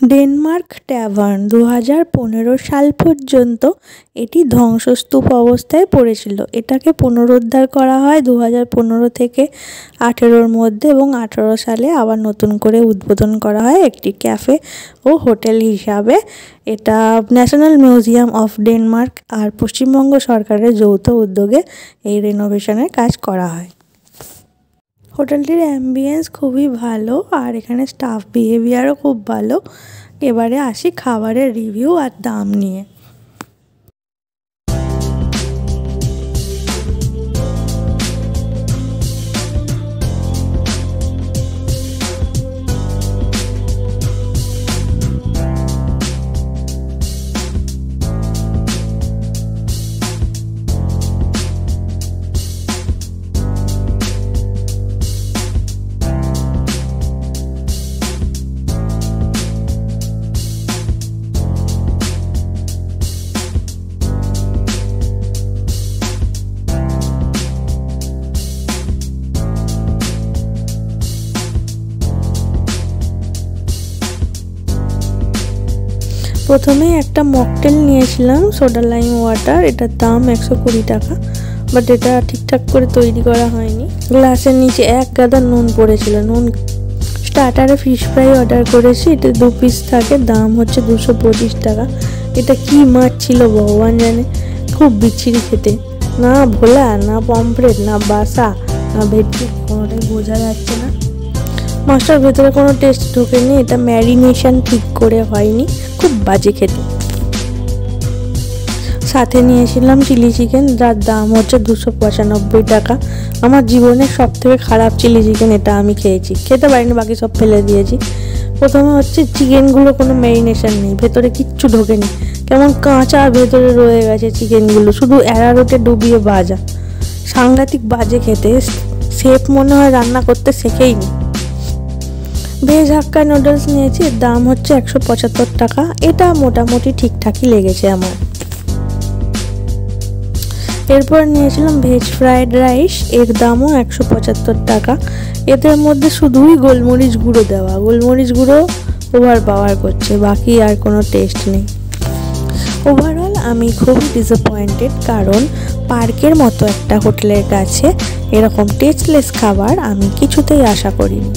Denmark tavern 2015 साल पर्यन्त eighty ध्वंसस्तूप अवस्थाय पड़ेछिलो। एटाके पुनरुद्धार करा हय 2015 থেকে 18 मध्य एबं 18 साले आबार नतून करे उद्बोधन करा हय एकटी कैफे ओ होटेल हिसाबे। एटा न्याशनल मिउजियाम अफ डेनमार्क और पश्चिमबंग सरकारेर यौथ उद्योगे एई रेनोवेशनेर काज करा हय। होटेलटिर एम्बियंस खूबই ভালো আর এখানে স্টাফ বিহেভিয়ারও খুব ভালো। এবারে আসি খাবারের রিভিউ আর দাম নিয়ে। प्रथमे एक मकटेल निয়েছিলাম सोडा लाइम वाटार। एटार दाम 120 टाका, बाट एटा ठीकठाक करे तैरी करा हयनि। ग्लासेर नीचे एक गादा नुन पड़ेछिलो। नुन स्टार्टारे फिश फ्राई अर्डार करेछि, एटा 2 पिस थाके, दाम होच्छे 225 टाका। एटा कि माछ छिलो भगवान जाने, खूब बिच्छिरि खेते, ना भोला ना पमफ्रेट ना बासा ना भेटकी, कोनोटाই बोझा जाच्छे ना। माछटार भेतरे कोनो टेस्ट ढोकेনি, এটা ম্যারিনেশন ঠিক করে হয়নি, খুব বাজে খেতে। সাথে নিয়েছিলাম চিলি চিকেন, যার দাম হচ্ছে 295 টাকা। আমার জীবনের সবথেকে খারাপ চিলি চিকেন এটা আমি খেয়েছি, খেতে পারিনি, বাকি সব ফেলে দিয়েছি। প্রথমে হচ্ছে চিকেনগুলো কোনো ম্যারিনেশন নেই, ভেতরে কিচ্ছু ঢোকেনি, কেমন কাঁচা ভেতরে রয়ে গেছে চিকেনগুলো, শুধু অ্যারারুটে ডুবিয়ে ভাজা, সাংঘাতিক বাজে খেতে। শেফ মনে হয় রান্না করতে শেখেইনি। ভেজ হাক্কা নুডলস নিয়েছি, এর দাম হচ্ছে 175 টাকা। এটা মোটামুটি ঠিকঠাকই লেগেছে আমার। এরপর নিয়েছিলাম ভেজ ফ্রাইড রাইস, এর দামও 175 টাকা। এদের মধ্যে শুধুই গোলমরিচ গুঁড়ো দেওয়া, গোলমরিচ গুঁড়ো ওভার পাওয়ার করছে, বাকি আর কোনো টেস্ট নেই। ওভারঅল আমি খুবই ডিসঅ্যাপয়েন্টেড, কারণ পার্কের মতো একটা হোটেলের কাছে এরকম টেস্টলেস খাবার আমি কিছুতেই আশা করিনি।